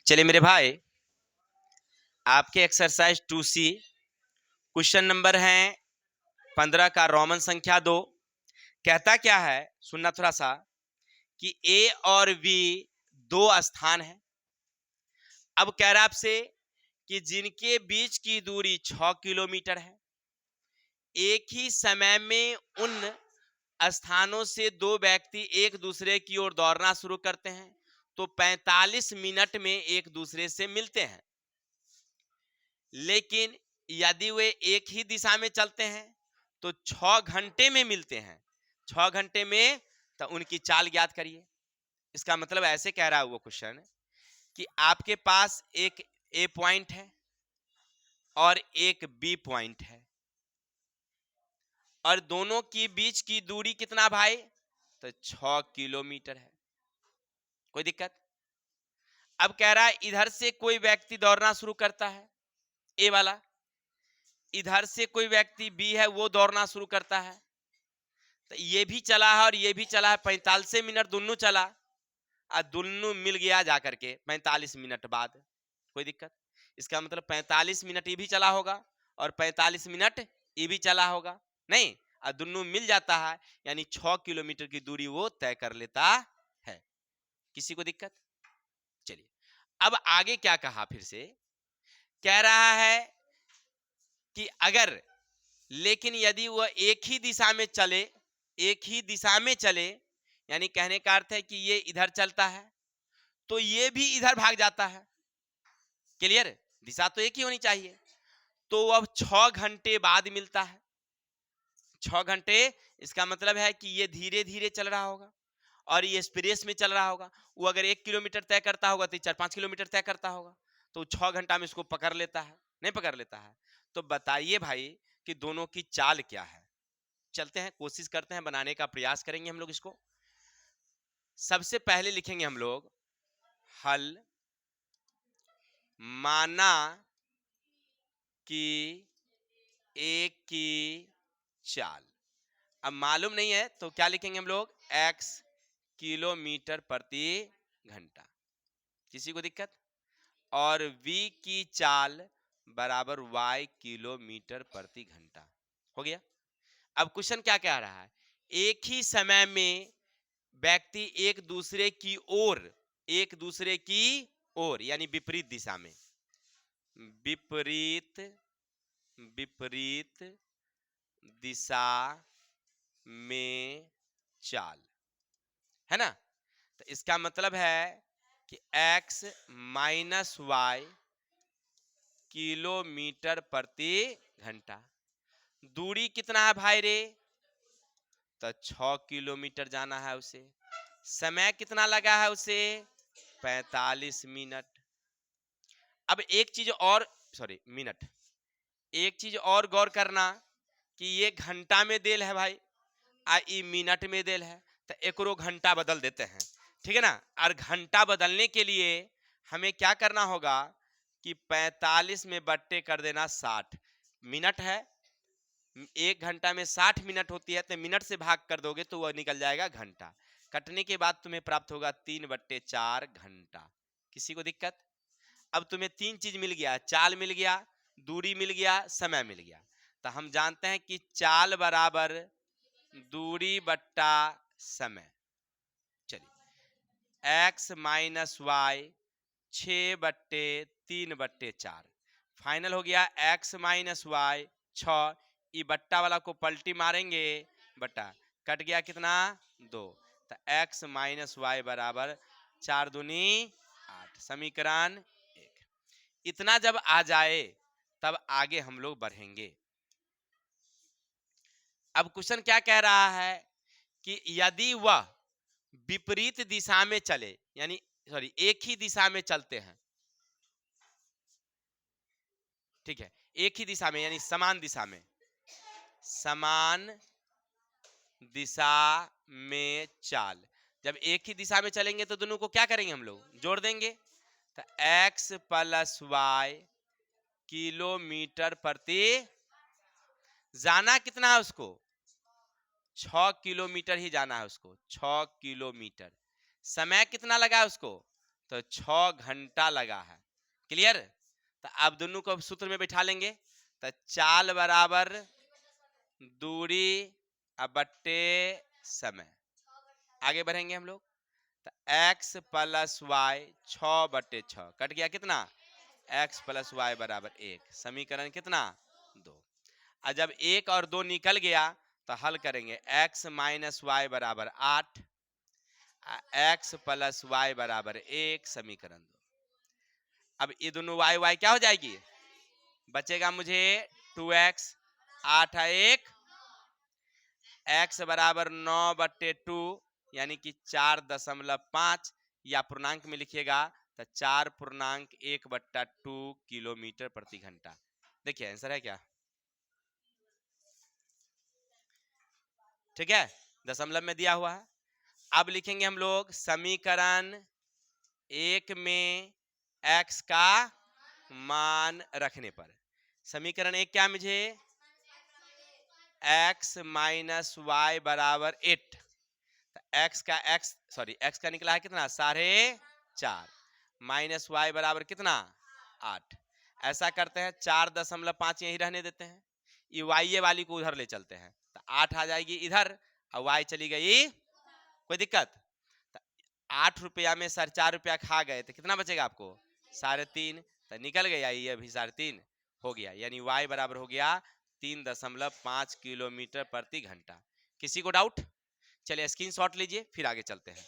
चलिए मेरे भाई, आपके एक्सरसाइज 2C क्वेश्चन नंबर है 15 का रोमन संख्या 2। कहता क्या है, सुनना थोड़ा सा, कि ए और बी दो स्थान है। अब कह रहा आपसे कि जिनके बीच की दूरी 6 किलोमीटर है, एक ही समय में उन स्थानों से दो व्यक्ति एक दूसरे की ओर दौड़ना शुरू करते हैं तो 45 मिनट में एक दूसरे से मिलते हैं। लेकिन यदि वे एक ही दिशा में चलते हैं तो 6 घंटे में मिलते हैं। 6 घंटे में तो उनकी चाल ज्ञात करिए। इसका मतलब ऐसे कह रहा है वो क्वेश्चन कि आपके पास एक ए पॉइंट है और एक बी पॉइंट है और दोनों की बीच की दूरी कितना भाई, तो 6 किलोमीटर है। कोई दिक्कत? अब कह रहा है इधर से कोई व्यक्ति दौड़ना शुरू करता है, ए वाला, इधर से कोई व्यक्ति बी है वो दौड़ना शुरू करता है, तो ये भी चला है और ये भी चला है। 45 मिनट दोनों चला और दोनों मिल गया जाकर के 45 मिनट बाद। कोई दिक्कत? इसका मतलब 45 मिनट ये भी चला होगा और 45 मिनट ये भी चला होगा, नहीं, और दोनों मिल जाता है, यानी 6 किलोमीटर की दूरी वो तय कर लेता है। किसी को दिक्कत? चलिए अब आगे क्या कहा, फिर से कह रहा है कि अगर, लेकिन यदि वह एक ही दिशा में चले, एक ही दिशा में चले, यानी कहने का अर्थ है कि ये इधर चलता है तो ये भी इधर भाग जाता है। क्लियर? दिशा तो एक ही होनी चाहिए। तो अब 6 घंटे बाद मिलता है। 6 घंटे, इसका मतलब है कि ये धीरे धीरे चल रहा होगा और ये एक्सप्रेस में चल रहा होगा। वो अगर 1 किलोमीटर तय करता होगा तो 4-5 किलोमीटर तय करता होगा, तो 6 घंटा में इसको पकड़ लेता है, नहीं पकड़ लेता है। तो बताइए भाई कि दोनों की चाल क्या है। चलते हैं, कोशिश करते हैं, बनाने का प्रयास करेंगे हम लोग इसको। सबसे पहले लिखेंगे हम लोग हल, माना कि एक की चाल। अब मालूम नहीं है तो क्या लिखेंगे हम लोग, x किलोमीटर प्रति घंटा। किसी को दिक्कत? और v की चाल बराबर y किलोमीटर प्रति घंटा। हो गया। अब क्वेश्चन क्या कह रहा है, एक ही समय में व्यक्ति एक दूसरे की ओर, एक दूसरे की ओर यानी विपरीत दिशा में, विपरीत विपरीत दिशा में चाल, है ना। तो इसका मतलब है कि x माइनस वाई किलोमीटर प्रति घंटा। दूरी कितना है भाई रे, तो 6 किलोमीटर जाना है उसे। समय कितना लगा है उसे, 45 मिनट। अब एक चीज और, सॉरी मिनट, एक चीज और गौर करना कि ये घंटा में देल है भाई आ ई मिनट में देल है, तो एकरो घंटा बदल देते हैं, ठीक है ना। और घंटा बदलने के लिए हमें क्या करना होगा कि 45 में बट्टे कर देना 60। मिनट है, 1 घंटा में 60 मिनट होती है, तो मिनट से भाग कर दोगे तो वह निकल जाएगा घंटा। कटने के बाद तुम्हें प्राप्त होगा 3/4 घंटा। किसी को दिक्कत? अब तुम्हें 3 चीज मिल गया, चाल मिल गया, दूरी मिल गया, समय मिल गया। तो हम जानते हैं कि चाल बराबर दूरी बट्टा समय। चलिए x माइनस वाई 6/3/4 फाइनल हो गया। x माइनस वाई 6, ई बट्टा वाला को पलटी मारेंगे, बट्टा कट गया कितना 2, तो x माइनस वाई बराबर 4 दूनी 8, समीकरण 1। इतना जब आ जाए तब आगे हम लोग बढ़ेंगे। अब क्वेश्चन क्या कह रहा है कि यदि वह विपरीत दिशा में चले, यानी सॉरी एक ही दिशा में चलते हैं, ठीक है, एक ही दिशा में यानी समान दिशा में, समान दिशा में चाल। जब एक ही दिशा में चलेंगे तो दोनों को क्या करेंगे हम लोग, जोड़ देंगे। तो x प्लस वाई किलोमीटर प्रति, जाना कितना है उसको, 6 किलोमीटर ही जाना है उसको, 6 किलोमीटर। समय कितना लगा उसको, तो 6 घंटा लगा है। क्लियर? तो अब दोनों को सूत्र में बैठा लेंगे। तो चाल बराबर दूरी अब बट्टे समय। आगे बढ़ेंगे हम लोग। तो x प्लस वाई 6/6 कट गया कितना? x प्लस वाई बराबर 1। समीकरण कितना? 2। और जब 1 और 2 निकल गया तो हल करेंगे। x माइनस वाई बराबर 8, x प्लस वाई बराबर 1, समीकरण 2। अब ये दोनों y y क्या हो जाएगी? बचेगा मुझे 2x, 8 है 1, x बराबर 9/2 यानी कि 4.5, या पूर्णांक में लिखिएगा तो 4.1/2 किलोमीटर प्रति घंटा। देखिए आंसर है क्या? ठीक है, दशमलव में दिया हुआ है। अब लिखेंगे हम लोग समीकरण 1 में x का मान रखने पर। समीकरण 1 क्या मुझे? x माइनस वाई बराबर 8। x का निकला है कितना? 4.5 माइनस वाई बराबर कितना? 8। ऐसा करते हैं 4.5 यही रहने देते हैं, ये y वाली को उधर ले चलते हैं तो 8 आ जाएगी इधर और y चली गई। कोई दिक्कत? 8 रुपया में 4.5 रुपया खा गए तो कितना बचेगा आपको? 3.5। तो निकल गया ये अभी 3.5 हो गया, यानी y बराबर हो गया 3.5 किलोमीटर प्रति घंटा। किसी को डाउट? चलिए स्क्रीनशॉट लीजिए फिर आगे चलते हैं।